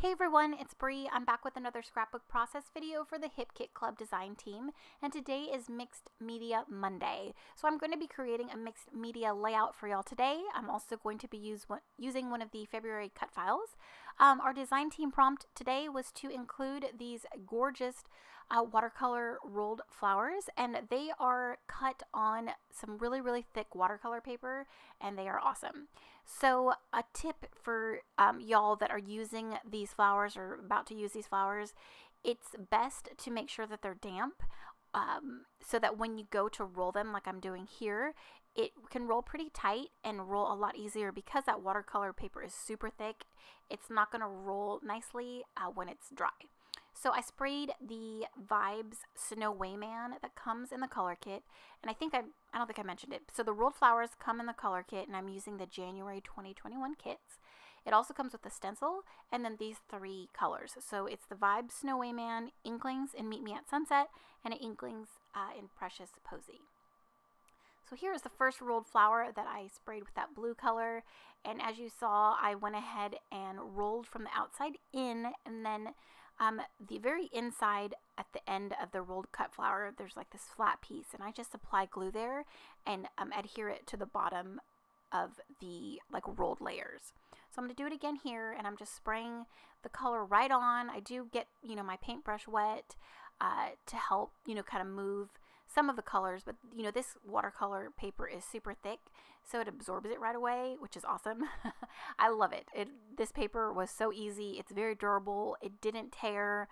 Hey everyone, it's Bree. I'm back with another scrapbook process video for the Hip Kit Club design team, and today is Mixed Media Monday. So I'm going to be creating a mixed media layout for y'all today. I'm also going to be using one of the February cut files. Our design team prompt today was to include these gorgeous watercolor rolled flowers, and they are cut on some really thick watercolor paper, and they are awesome. So a tip for y'all that are using these flowers or about to use these flowers, it's best to make sure that they're damp so that when you go to roll them like I'm doing here, it can roll pretty tight and roll a lot easier because that watercolor paper is super thick. It's not going to roll nicely when it's dry. So I sprayed the Vibes Snow Wayman that comes in the color kit, and I don't think I mentioned it. So the rolled flowers come in the color kit, and I'm using the January 2021 kits. It also comes with a stencil, and then these three colors. So it's the Vibes Snow Wayman, Inklings in Meet Me at Sunset, and an Inklings in Precious Posy. So here is the first rolled flower that I sprayed with that blue color, and as you saw, I went ahead and rolled from the outside in, and then the very inside at the end of the rolled cut flower, there's like this flat piece, and I just apply glue there and adhere it to the bottom of the like rolled layers. So I'm going to do it again here, and I'm just spraying the color right on. I do get, my paintbrush wet to help, kind of move some of the colors, but this watercolor paper is super thick, so it absorbs it right away, which is awesome. I love it. This paper was so easy. It's very durable. It didn't tear.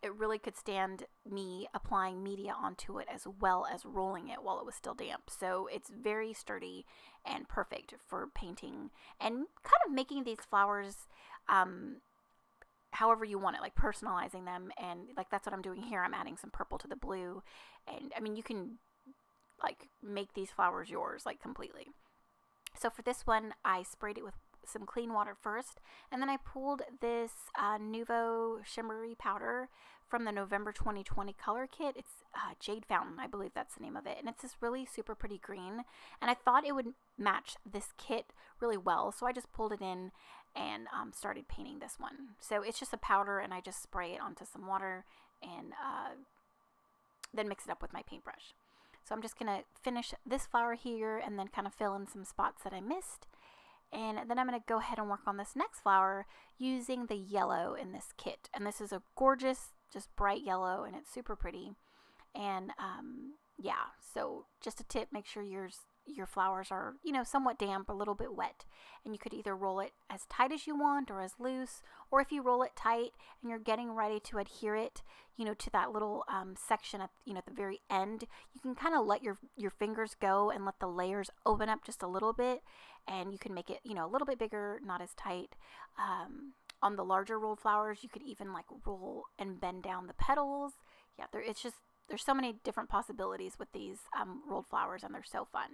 It really could stand me applying media onto it as well as rolling it while it was still damp. So it's very sturdy and perfect for painting and kind of making these flowers however you want it, like personalizing them, and like that's what I'm doing here. I'm adding some purple to the blue, and I mean you can like make these flowers yours like completely. So for this one, I sprayed it with some clean water first, and then I pulled this Nuvo shimmery powder from the November 2020 color kit. It's Jade Fountain, I believe that's the name of it, and it's this really super pretty green, and I thought it would match this kit really well, so I just pulled it in and started painting this one. So it's just a powder, and I just spray it onto some water and then mix it up with my paintbrush. So I'm just going to finish this flower here and then kind of fill in some spots that I missed. And then I'm going to go ahead and work on this next flower using the yellow in this kit. And this is a gorgeous, just bright yellow, and it's super pretty. And yeah, so just a tip, make sure your flowers are, somewhat damp, a little bit wet. And you could either roll it as tight as you want or as loose, or if you roll it tight and you're getting ready to adhere it, to that little section at, at the very end, you can kind of let your fingers go and let the layers open up just a little bit, and you can make it, a little bit bigger, not as tight. On the larger rolled flowers, you could even like roll and bend down the petals. Yeah, there's so many different possibilities with these rolled flowers, and they're so fun.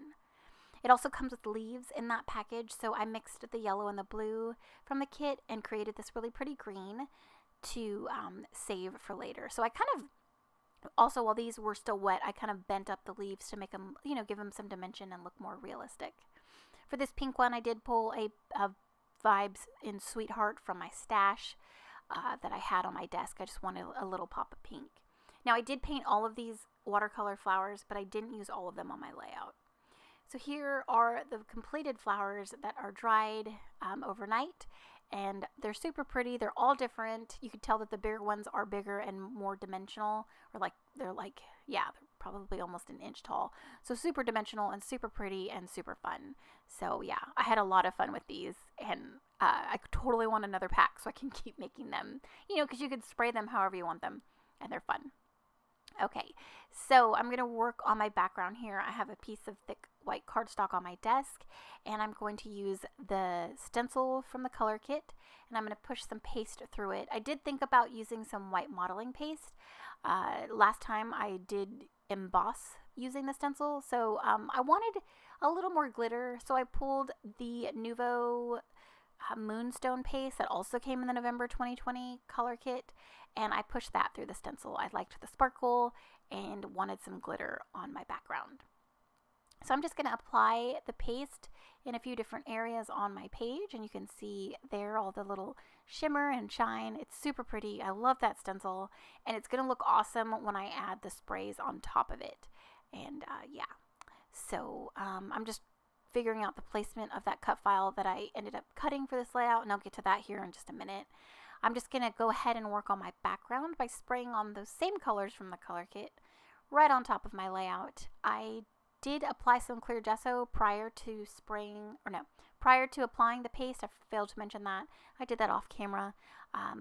It also comes with leaves in that package, so I mixed the yellow and the blue from the kit and created this really pretty green to save for later. So I kind of, also while these were still wet, I kind of bent up the leaves to make them, give them some dimension and look more realistic. For this pink one, I did pull a Vibes in Sweetheart from my stash that I had on my desk. I just wanted a little pop of pink. Now I did paint all of these watercolor flowers, but I didn't use all of them on my layout. So here are the completed flowers that are dried overnight, and they're super pretty. They're all different. You can tell that the bigger ones are bigger and more dimensional, or they're probably almost an inch tall. So super dimensional and super pretty and super fun. So yeah, I had a lot of fun with these, and I totally want another pack so I can keep making them, because you could spray them however you want them, and they're fun. Okay, so I'm going to work on my background here. I have a piece of thick white cardstock on my desk, and I'm going to use the stencil from the color kit, and I'm going to push some paste through it. I did think about using some white modeling paste. Last time I did emboss using the stencil, so I wanted a little more glitter, so I pulled the Nuvo Moonstone paste that also came in the November 2020 color kit, and I pushed that through the stencil. I liked the sparkle and wanted some glitter on my background. So I'm just going to apply the paste in a few different areas on my page, and you can see there all the little shimmer and shine. It's super pretty. I love that stencil, and it's going to look awesome when I add the sprays on top of it. And yeah, so I'm just figuring out the placement of that cut file that I ended up cutting for this layout, and I'll get to that here in just a minute. I'm just going to go ahead and work on my background by spraying on those same colors from the color kit right on top of my layout. I did apply some clear gesso prior to applying the paste. I failed to mention that. I did that off camera,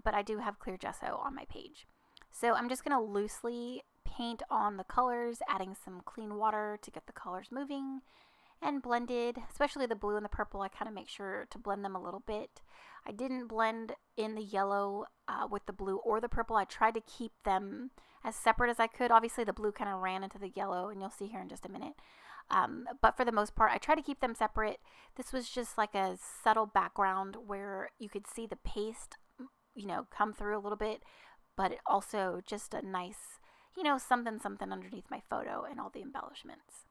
but I do have clear gesso on my page. So I'm just going to loosely paint on the colors, adding some clean water to get the colors moving and blended, especially the blue and the purple. I kind of make sure to blend them a little bit. I didn't blend in the yellow with the blue or the purple. I tried to keep them as separate as I could. Obviously the blue kind of ran into the yellow, and you'll see here in just a minute. But for the most part, I try to keep them separate. This was just like a subtle background where you could see the paste, you know, come through a little bit, but it also just a nice, you know, something underneath my photo and all the embellishments.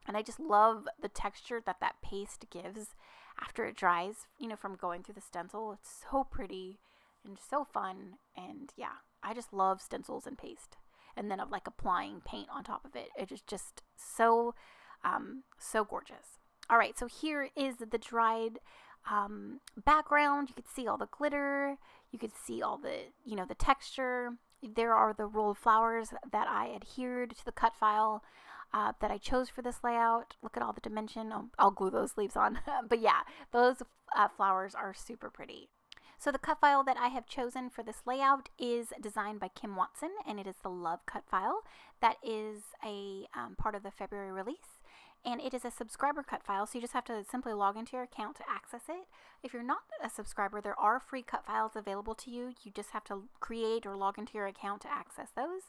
And I just love the texture that that paste gives after it dries, you know, from going through the stencil. It's so pretty and so fun. And yeah, I just love stencils and paste. And then of like applying paint on top of it. It is just so, so gorgeous. All right, so here is the dried background. You could see all the glitter. You could see all the, you know, the texture. There are the rolled flowers that I adhered to the cut file that I chose for this layout. Look at all the dimension. I'll glue those leaves on. But yeah, those flowers are super pretty. So the cut file that I have chosen for this layout is designed by Kim Watson, and it is the Love cut file. That is a part of the February release, and it is a subscriber cut file, so you just have to simply log into your account to access it. If you're not a subscriber, there are free cut files available to you. You just have to create or log into your account to access those.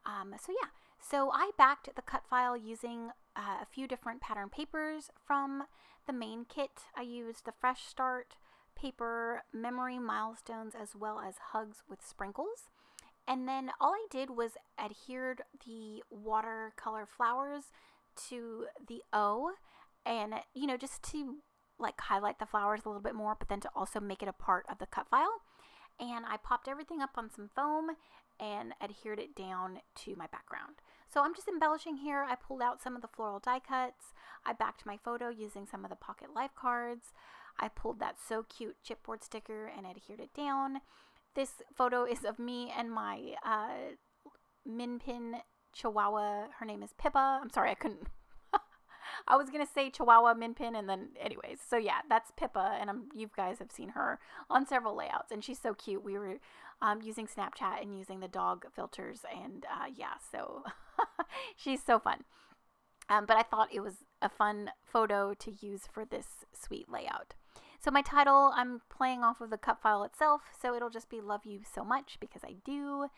So yeah, so I backed the cut file using a few different pattern papers from the main kit. I used the Fresh Start paper, Memory Milestones, as well as Hugs with Sprinkles. And then all I did was adhered the watercolor flowers to the O, and, you know, just to like highlight the flowers a little bit more, but then to also make it a part of the cut file. And I popped everything up on some foam and adhered it down to my background. So I'm just embellishing here. I pulled out some of the floral die cuts. I backed my photo using some of the pocket life cards. I pulled that So Cute chipboard sticker and adhered it down. This photo is of me and my min pin chihuahua. Her name is Pippa. I'm sorry, I couldn't. I was going to say chihuahua min pin, and then anyways. So yeah, that's Pippa, and you guys have seen her on several layouts, and she's so cute. We were using Snapchat and using the dog filters, and yeah, so she's so fun. But I thought it was a fun photo to use for this sweet layout. So my title, I'm playing off of the cut file itself, so it'll just be Love You So Much, because I do.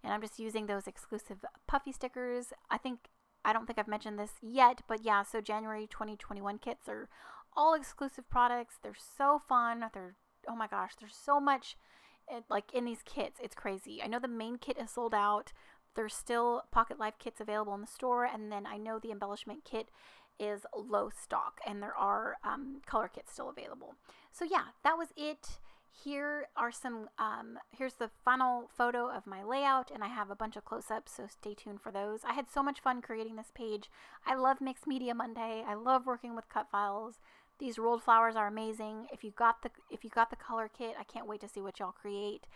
And I'm just using those exclusive puffy stickers. I don't think I've mentioned this yet, but yeah, so January 2021 kits are all exclusive products. They're so fun. Oh my gosh, there's so much like in these kits. It's crazy. I know the main kit is sold out. There's still Pocket Life kits available in the store, and then I know the embellishment kit is low stock, and there are color kits still available. So yeah, that was it. Here are some, here's the final photo of my layout, and I have a bunch of close-ups, so stay tuned for those. I had so much fun creating this page. I love Mixed Media Monday. I love working with cut files. These rolled flowers are amazing. If you got the color kit, I can't wait to see what y'all create.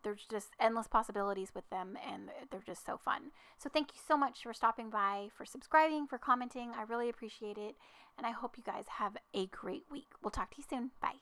There's just endless possibilities with them, and they're just so fun. So thank you so much for stopping by, for subscribing, for commenting. I really appreciate it, and I hope you guys have a great week. We'll talk to you soon. Bye.